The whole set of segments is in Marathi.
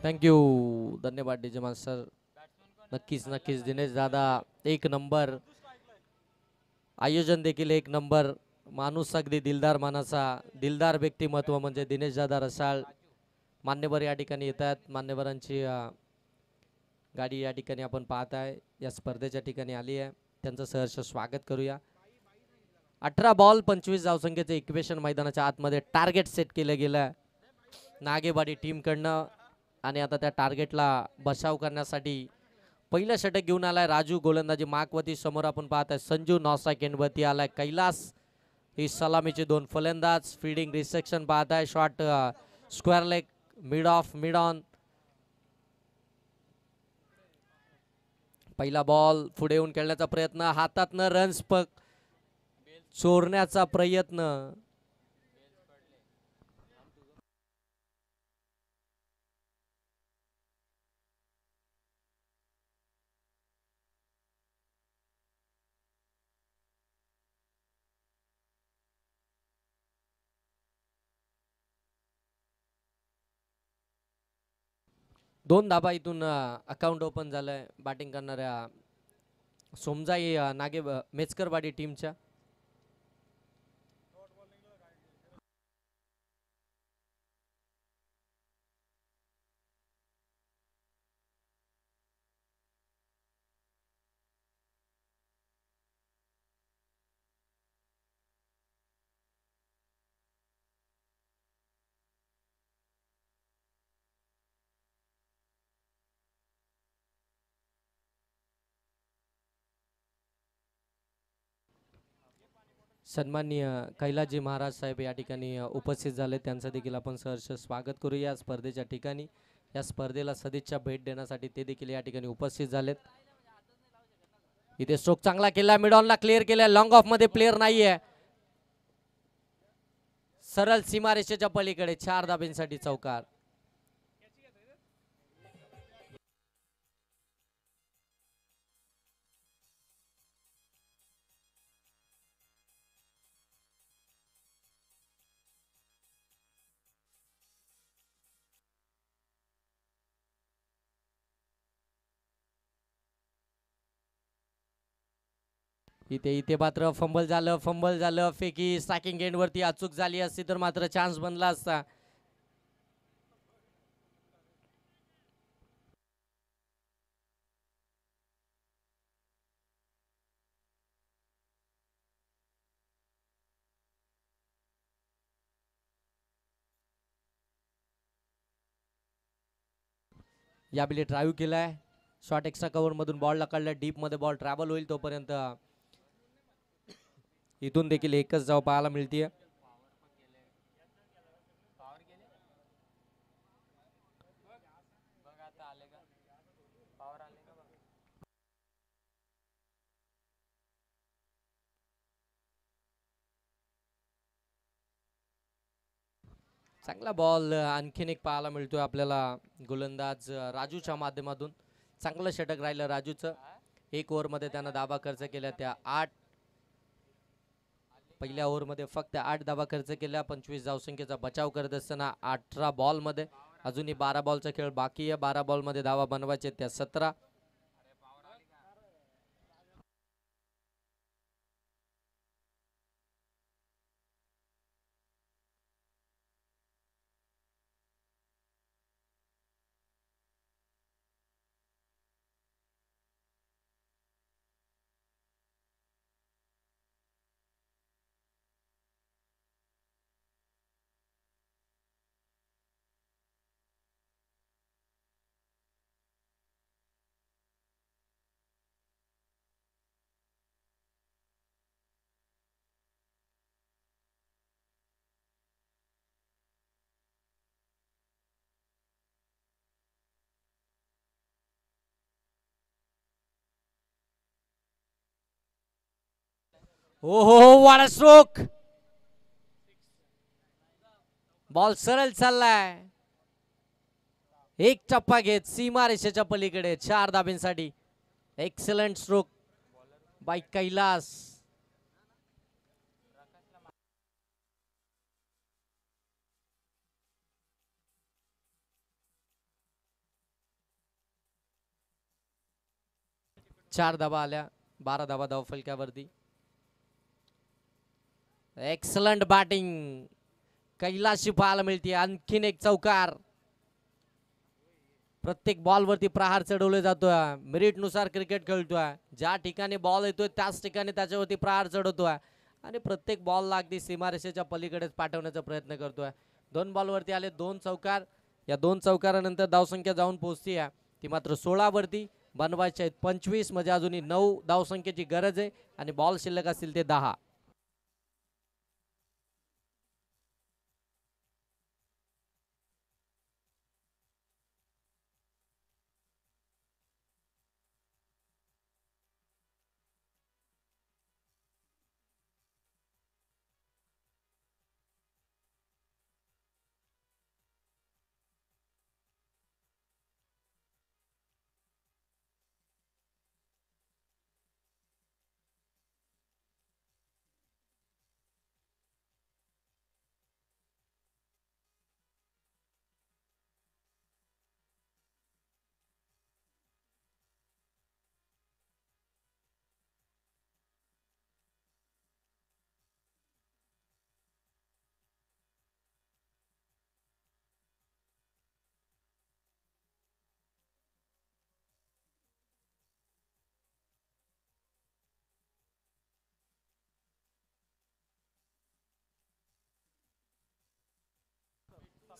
थँक्यू. धन्यवाद डीजे मास्टर. नक्कीच नक्कीच दिनेश दादा एक नंबर. आयोजन देखील एक नंबर. माणूस अगदी दिलदार मानाचा, दिलदार व्यक्तिमत्व म्हणजे दिनेश दादा रसाळ. मान्यवर या ठिकाणी येतात. मान्यवरांची गाडी या ठिकाणी आपण पाहत आहे या स्पर्धेच्या ठिकाणी आली आहे. त्यांचं सहर्ष स्वागत करूया. 18 बॉल 25 धावसंख्येचे इक्वेशन मैदानाच्या आतमध्ये टार्गेट सेट केलं गेलं नागेवाडी टीमकडनं. आणि आता त्या टार्गेटला बचाव करण्यासाठी पहिलं षटक घेऊन आलाय राजू. गोलंदाजी माकवती. समोर आपण पाहत आहे संजू नॉसा केंडवरती आलाय कैलास. ही सलामीचे दोन फलंदाज. फिल्डिंग रिसेक्शन पाहत आहे. Shot square leg, mid of, mid on. पहिला बॉल पुढे येऊन खेळण्याचा प्रयत्न. हातातनं रन्स चोरण्याचा प्रयत्न. दोन धाबा इथून अकाउंट ओपन झालंय बॅटिंग करणाऱ्या सोमजाई मेचकरवाडी टीमच्या. सन्माननीय कैलासजी महाराज साहेब या ठिकाणी उपस्थित झाले. त्यांचं देखील आपण सहर्ष स्वागत करूया या स्पर्धेच्या ठिकाणी. या स्पर्धेला सदिच्छा भेट देण्यासाठी ते देखील या ठिकाणी उपस्थित झालेत. इथे स्ट्रोक चांगला केला. मिडॉनला क्लिअर केला. लॉंग ऑफ मध्ये प्लेअर नाहीये. सरळ सीमारेषेच्या पलीकडे 4 धाब्यांसाठी चौकार. इथे इथे मात्र फंबल झालं. फेकी स्ट्रायकिंग एंड वरती अचूक झाली असती तर मात्र चान्स बनला असता. याबिले ड्राईव्ह केलाय. शॉर्ट एक्स्ट्रा कव्हर मधून बॉल लकडलाय. डीप मध्ये बॉल ट्रॅव्हल होईल तोपर्यंत इथून देखील एकच धाव पाहायला मिळतीये. चांगला बॉल आणखीन एक पाहायला मिळतोय आपल्याला गोलंदाज राजूच्या माध्यमातून. चांगलं षटक राहिलं राजूचं. 1 ओव्हरमध्ये त्यानं धाबा खर्च केल्या त्या 8. पहिल्या ओव्हरमध्ये फक्त 8 धाबा खर्च केल्या. 25 धावसंख्येचा बचाव करत असताना 18 बॉलमध्ये अजूनही 12 बॉलचा खेळ बाकी आहे. 12 बॉलमध्ये धावा बनवायचे त्या 17. हो हो हो, वाडा स्ट्रोक. बॉल सरळ चाललाय. एक टप्पा घेत सीमा रेषेच्या पलीकडे 4 धाब्यांसाठी. Excellent stroke by Kailas. 4 धावा आल्या, 12 धावा धाव फलकावरती. एक्सलंट बॅटिंग कैलाशी पाहायला मिळते. आणखीन एक चौकार. प्रत्येक बॉल वरती प्रहार चढवले जातोय. मेरिट नुसार क्रिकेट खेळतोय. ज्या ठिकाणी बॉल येतोय त्याच ठिकाणी त्याच्यावरती प्रहार चढवतोय आणि प्रत्येक बॉलला अगदी सीमारेषेच्या पलीकडेच पाठवण्याचा प्रयत्न करतोय. 2 बॉल वरती आले 2 चौकार. या 2 चौकारानंतर धावसंख्या जाऊन पोहोचती आहे ती मात्र 16 वरती. बनवायचे आहेत 25, म्हणजे अजूनही 9 धावसंख्येची गरज आहे आणि बॉल शिल्लक असतील ते 10.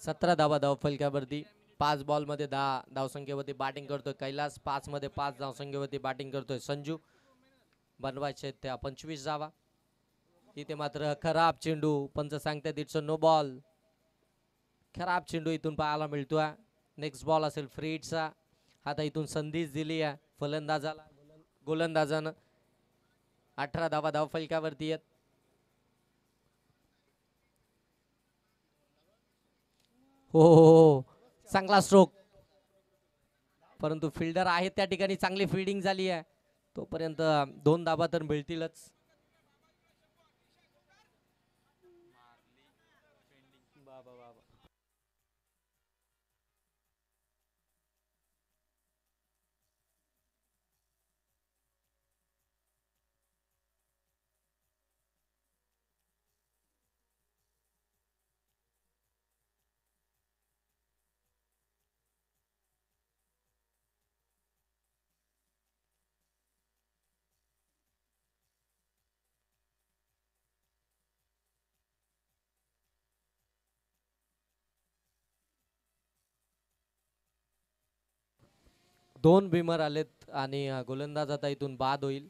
सतरा धावा धाव फलकावरती. 5 बॉल मध्ये 10 धावसंख्येवरती बॅटिंग करतोय कैलास. 5 मध्ये 5 धावसंख्येवरती बॅटिंग करतोय संजू. बनवायचे त्या 25 धावा. इथे मात्र खराब चेंडू. पंच सांगतात इट्स नो बॉल. खराब चेंडू इथून पाहायला मिळतोय. नेक्स्ट बॉल असेल फ्रीडचा. आता इथून संधीच दिली आहे फलंदाजाला. गोलंदाजानं 18 धावा धाव फलकावरती आहेत. हो, चांगला स्ट्रोक, परंतु फिल्डर आहे त्या ठिकाणी. चांगली फिल्डिंग झाली आहे. तोपर्यंत 2 धावा तर मिळतीलच. दोन बिमर आलेत आणि गोलंदाज आता इथून बाद होईल.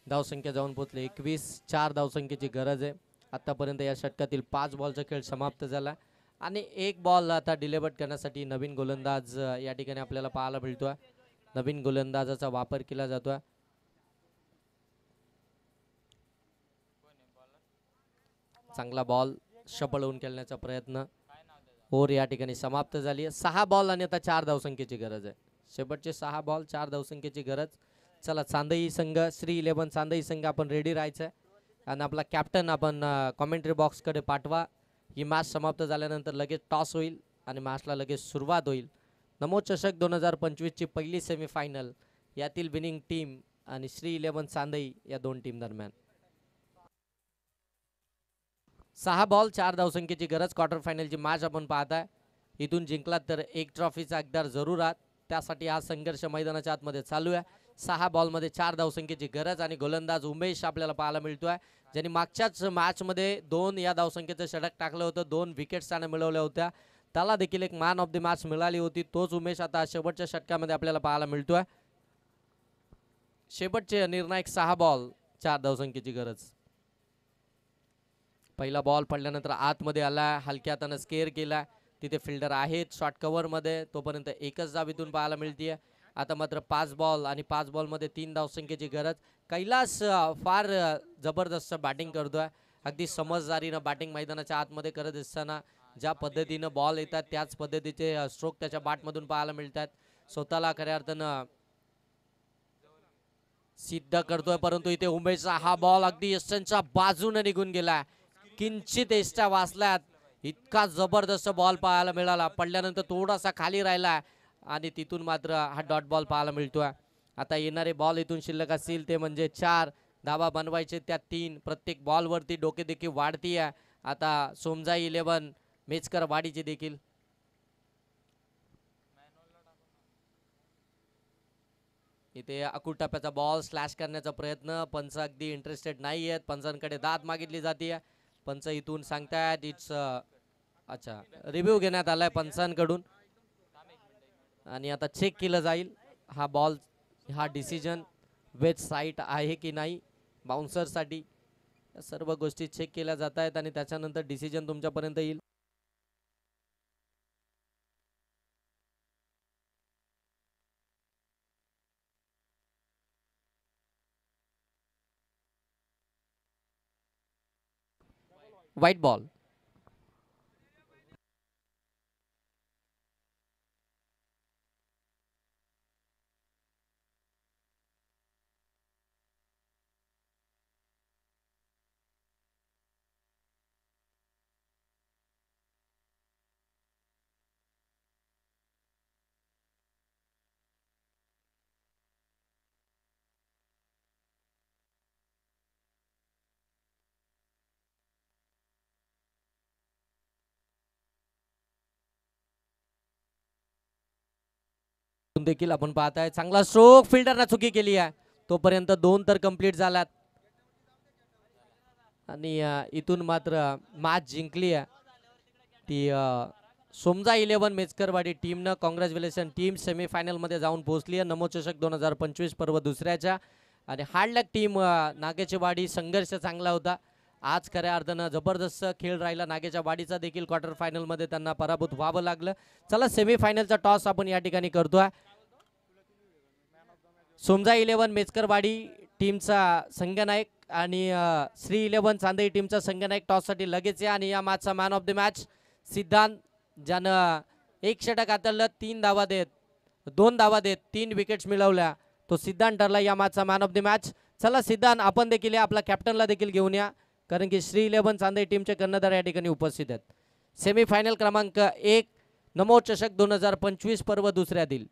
धावसंख्या जाऊन पोहोचले 21. 4 धावसंख्येची गरज आहे. आतापर्यंत या षटकातील 5 बॉलचा खेळ समाप्त झाला आणि 1 बॉल आता डिलेबट करण्यासाठी नवीन गोलंदाज या ठिकाणी आपल्याला पाहायला मिळतोय. नवीन गोलंदाजाचा वापर केला जातोय. चांगला बॉल शपळवून खेळण्याचा प्रयत्न. ओव्हर या ठिकाणी समाप्त झाली आहे. 6 बॉल आणि आता 4 धावसंख्येची गरज आहे. शेवटचे 6 बॉल 4 धावसंख्येची गरज. चला चांदई संघ, श्री 11 चांदई संघ आपण रेडी राहायचं आणि आपला कॅप्टन आपण कॉमेंट्री बॉक्सकडे पाठवा. ही मॅच समाप्त झाल्यानंतर लगेच टॉस होईल आणि मॅचला लगेच सुरुवात होईल. नमो चषक 2025 ची पहिली सेमीफायनल यातील विनिंग टीम आणि श्री 11 चांदई या 2 टीम दरम्यान. 6 बॉल 4 धावसंख्येची गरज. क्वार्टर फायनलची मॅच आपण पाहताय. इथून जिंकलात तर 1 ट्रॉफीचा हकदार जरूर आहात. त्यासाठी हा संघर्ष मैदानाच्या आतमध्ये चालू आहे. 6 बॉलमध्ये 4 धावसंख्येची गरज आणि गोलंदाज उमेश आपल्याला पाहायला मिळतोय, ज्यांनी मागच्याच मॅचमध्ये 2 या धावसंख्येचं षटक टाकलं होतं. 2 विकेट्स त्याने मिळवल्या होत्या. त्याला देखील एक मॅन ऑफ द मॅच मिळाली होती. तोच उमेश आता शेवटच्या षटकामध्ये आपल्याला पाहायला मिळतोय. शेवटचे निर्णायक 6 बॉल 4 धावसंख्येची गरज. पहिला बॉल पडल्यानंतर आतमध्ये आला. हलक्या हाताने स्केअर केला. तिथे फिल्डर आहेत शॉर्ट कव्हर मध्ये. तोपर्यंत एकच धाव इथून पाहायला मिळते. आता मात्र 5 बॉल आणि 5 बॉलमध्ये 3 धावसंख्येची गरज. कैलास फार जबरदस्त बॅटिंग करतोय. अगदी समजदारीनं बॅटिंग मैदानाच्या आतमध्ये करत असताना ज्या पद्धतीनं बॉल येतात त्याच पद्धतीचे स्ट्रोक त्याच्या बॅटमधून पाहायला मिळतात. स्वतःला खऱ्या अर्थानं सिद्ध करतोय, परंतु इथे उमेशचा हा बॉल अगदी यस्टनच्या बाजूने निघून गेला. किंचित एस्ट्या वाचल्यात. इतका जबरदस्त बॉल पाहायला मिळाला. पडल्यानंतर थोडासा खाली राहिला आणि तिथून मात्र हा डॉट बॉल पाहायला मिळतोय. आता येणारे बॉल इथून शिल्लक असतील ते म्हणजे 4 धावा बनवायचे, त्या 3 प्रत्येक बॉलवरती डोकेदेखील वाढती आहे आता सोमजाई 11 मेचकर वाडीची देखील. इथे अकुट टप्प्याचा बॉल स्लॅश करण्याचा प्रयत्न, पंच अगदी इंटरेस्टेड नाही आहेत, पंचांकडे दाद मागितली जाते. पंच इथून सांगतायत इट्स अच्छा रिव्ह्यू घेण्यात आलाय पंचांकडून आणि आता चेक केलं जाईल हा बॉल, हा डिसिजन वेज साईट आहे की नाही बाउन्सरसाठी. सर्व गोष्टी चेक केल्या जात आहेत आणि त्याच्यानंतर डिसिजन तुमच्यापर्यंत येईल. White ball. देखील आपण पाहताय चांगला स्ट्रोक, फिल्डरना चुकी केली आहे, तोपर्यंत 2 तर कंप्लीट झालात आणि इथून मात्र मॅच जिंकली आहे ती सोमजा 11 मेचकरवाडी टीमनं. कॉंग्रॅच्युलेशन टीम, सेमीफायनल मध्ये जाऊन पोहोचली आहे नमो चषक 2025 पर्व दुसऱ्याच्या. आणि हार्ड लक टीम नागेची वाडी, संघर्ष चांगला होता आज, खऱ्या अर्थानं जबरदस्त खेळ राहिला नागेच्या वाडीचा देखील. क्वार्टर फायनल मध्ये त्यांना पराभूत व्हावं लागलं. चला सेमीफायनलचा टॉस आपण या ठिकाणी करतोय. सोमजा 11 मेचकरवाडी टीमचा संघनायक आणि श्री 11 चांदई टीमचा संघनायक टॉससाठी लगेच आहे. आणि या मॅचचा मॅन ऑफ द मॅच सिद्धांत, ज्यानं 1 षटक हाताळलं, 3 धावा देत 2 धावा देत 3 विकेट्स मिळवल्या, तो सिद्धांत ठरला या मॅचचा मॅन ऑफ द मॅच. चला सिद्धांत आपण देखील या, आपला कॅप्टनला देखील घेऊन या, कारण की श्री 11 चांदई टीमचे कर्णधार या ठिकाणी उपस्थित आहेत. सेमीफायनल क्रमांक 1 नमो चषक 2025 पर्व दुसऱ्यातील